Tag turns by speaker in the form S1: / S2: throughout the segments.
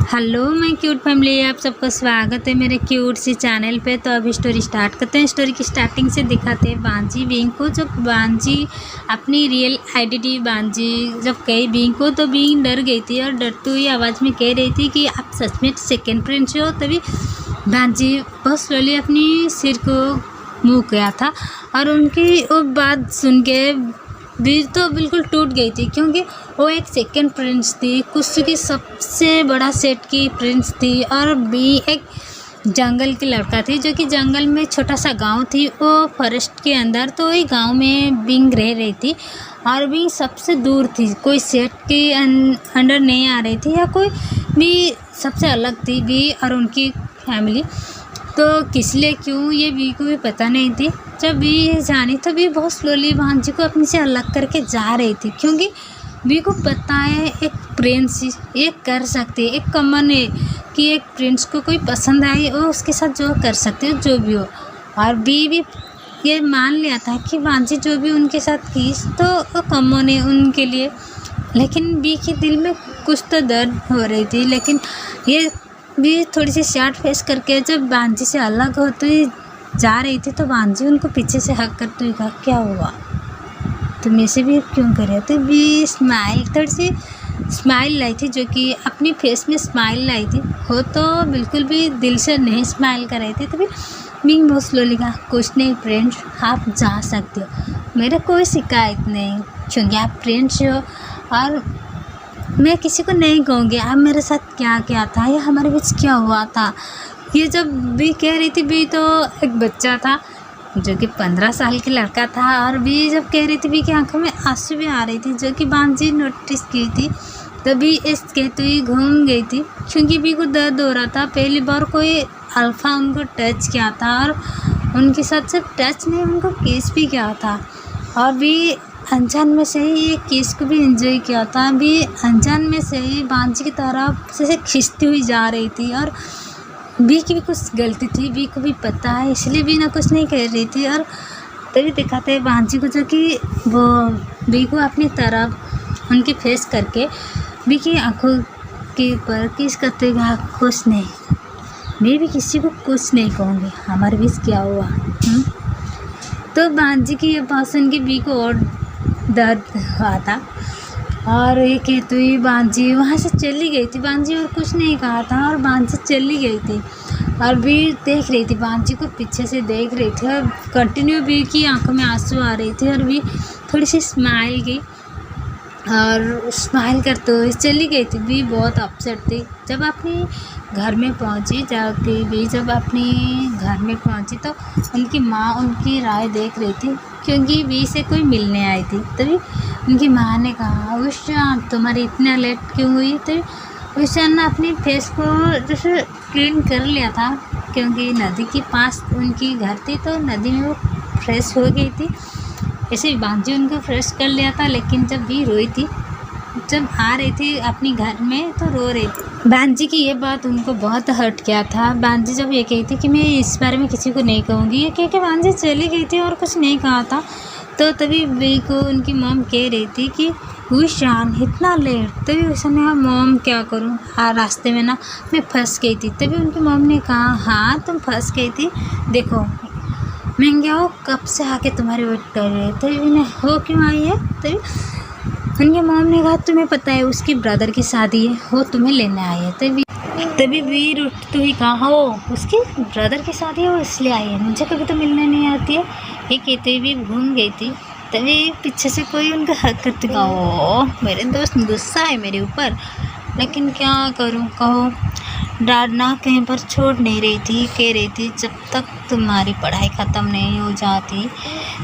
S1: Hello मैं cute family, आप सबका स्वागत है मेरे क्यूट सी चैनल पे। तो अभी स्टोरी स्टार्ट करते हैं। स्टोरी की स्टार्टिंग से दिखाते हैं बांजी बींग को। जब बांजी अपनी रियल आइडेंटिटी बांजी जब कही बींग को, तो बींग डर गई थी और डरती हुई आवाज़ में कह रही थी कि आप सच में सेकेंड प्रिंस हो। तभी बांजी बहुत स्लोली अपनी सिर को मुँह किया था और उनकी वो बात सुन के बीर तो बिल्कुल टूट गई थी, क्योंकि वो एक सेकंड प्रिंस थी, कुछ की सबसे बड़ा सेट की प्रिंस थी। और बी एक जंगल की लड़का थी, जो कि जंगल में छोटा सा गांव थी, वो फॉरेस्ट के अंदर। तो वही गांव में बिंग रह रही थी और बिंग सबसे दूर थी, कोई सेट के अंडर नहीं आ रही थी या कोई भी सबसे अलग थी बी और उनकी फैमिली। तो किस लिए क्यों ये बी को भी पता नहीं थी। जब बी जानी तो बी बहुत स्लोली बांजी को अपने से अलग करके जा रही थी, क्योंकि बी को पता है एक प्रिंस ये कर सकती है, एक कॉमन है कि एक प्रिंस को कोई पसंद आए वो उसके साथ जो कर सकते हो जो भी हो। और बी भी ये मान लिया था कि बांजी जो भी उनके साथ की तो वो कॉमन है उनके लिए। लेकिन बी के दिल में कुछ तो दर्द हो रही थी। लेकिन ये भी थोड़ी सी शॉर्ट फेस करके जब बांजी से अलग होती जा रही थी, तो बांजी उनको पीछे से हक करते हुए कहा, क्या हुआ, तुम ऐसे भी क्यों कर रहे थे। भी स्माइल, थोड़ी सी स्माइल लाई थी, जो कि अपनी फेस में स्माइल लाई थी। हो तो बिल्कुल भी दिल से नहीं स्माइल कर रही थी। तभी बिंग बहुत स्लोली कहा, कुछ नहीं फ्रेंड्स, आप जा सकते हो, मेरा कोई शिकायत नहीं, क्योंकि आप फ्रेंड्स हो और मैं किसी को नहीं कहूँगी आप मेरे साथ क्या क्या था या हमारे बीच क्या हुआ था। ये जब भी कह रही थी, भी तो एक बच्चा था जो कि 15 साल की लड़का था। और भी जब कह रही थी, भी की आंखों में आंसू भी आ रही थी, जो कि बांजी नोटिस की थी। तभी इस कहते हुए घूम गई थी, क्योंकि भी को दर्द हो रहा था। पहली बार कोई अल्फ़ा उनको टच किया था और उनके साथ सिर्फ टच नहीं, उनको किस भी किया था। और भी अनजान में से ही ये किस को भी एंजॉय किया था। भी अनजान में से ही बांजी की तरफ से खींचती हुई जा रही थी। और बी की भी कुछ गलती थी, बी को भी पता है, इसलिए भी ना कुछ नहीं कह रही थी। और तभी दिखाते हैं बांजी को, जो कि वो बी को अपनी तरफ उनकी फेस करके बी की आंखों के ऊपर किस करते हुए, कुछ नहीं, मैं भी किसी को कुछ नहीं कहूँगी, हमारे बीच क्या हुआ। तो बांजी की ये बात सुन के बी को और दर्द हुआ था। और ये कहते हुए बांजी वहाँ से चली गई थी। बांजी और कुछ नहीं कहा था और बांजी चली गई थी। और भी देख रही थी, बांजी को पीछे से देख रही थी और कंटिन्यू भी की आंखों में आंसू आ रही थी। और भी थोड़ी सी स्माइल की और स्माइल करते हुए चली गई थी। भी बहुत अपसेट थी। जब अपनी घर में पहुंची, जाके भी जब अपनी घर में पहुंची तो उनकी माँ उनकी राय देख रही थी, क्योंकि बी से कोई मिलने आई थी। तभी उनकी माँ ने कहा, उषा तुम्हारी इतना लेट क्यों हुई। तो उषा ने अपनी फेस को जैसे क्लीन कर लिया था, क्योंकि नदी के पास उनकी घर थी, तो नदी में वो फ्रेश हो गई थी। ऐसे बांजी उनको फ्रेश कर लिया था। लेकिन जब भी रोई थी, जब आ रही थी अपनी घर में, तो रो रही थी। बांजी की ये बात उनको बहुत हर्ट किया था। बांजी जब ये कही थी कि मैं इस बारे में किसी को नहीं कहूँगी, ये कह के बांजी चली गई थी और कुछ नहीं कहा था। तो तभी बी को उनकी मॉम कह रही थी कि उषान इतना लेट। तभी उषा ने कहा, मॉम क्या करूँ, रास्ते में ना मैं फंस गई थी। तभी उनकी मॉम ने कहा, हाँ तुम फंस गई थी, देखो महंगा हो कब से आके तुम्हारे वेट कर रहे। तभी ने हो क्यों आई है। तभी उनके मॉम ने कहा, तुम्हें पता है उसकी ब्रदर की शादी है, वो तुम्हें लेने आई है। तभी वीर उठते हुए कहा, हो उसकी ब्रदर की शादी है, वो इसलिए आई है, मुझे कभी तो मिलने नहीं आती है। ये कहते हुए भी घूम गई थी। तभी पीछे से कोई उनका हक करते कहा, ओ मेरे दोस्त गुस्सा है मेरे ऊपर, लेकिन क्या करूँ, कहो। डांटना कहीं पर छोड़ नहीं रही थी, कह रही थी जब तक तुम्हारी पढ़ाई ख़त्म नहीं हो जाती,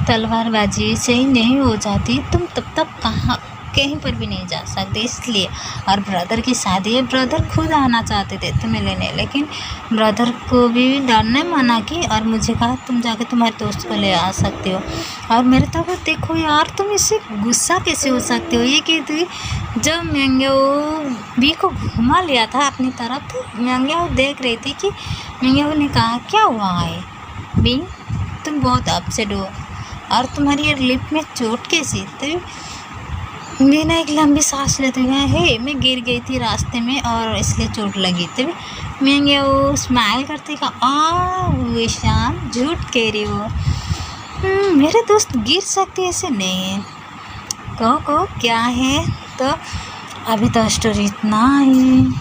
S1: तलवारबाजी सही नहीं हो जाती, तुम तब तक कहीं पर भी नहीं जा सकते। इसलिए, और ब्रदर की शादी है, ब्रदर खुद आना चाहते थे तुम्हें लेने, लेकिन ब्रदर को भी डर ने मना की और मुझे कहा तुम जाके तुम्हारे दोस्त को ले आ सकते हो। और मेरे तरफ देखो यार, तुम इससे गुस्सा कैसे हो सकते हो। ये कहती, जब मैंगो बी को घुमा लिया था अपनी तरफ, तो मैंगो देख रही थी कि मैंगो ने कहा, क्या हुआ है बी, तुम बहुत अपसेट हो और तुम्हारी ये लिप में चोट कैसी। तो मीना एक लंबी सांस लेते हुए, हे मैं गिर गई थी रास्ते में और इसलिए चोट लगी थी। मैं वो स्माइल करते कहा, ईशान झूठ कह रही हो। मेरे दोस्त गिर सकते ऐसे नहीं है। कहो क्या है। तो अभी तो स्टोरी इतना ही।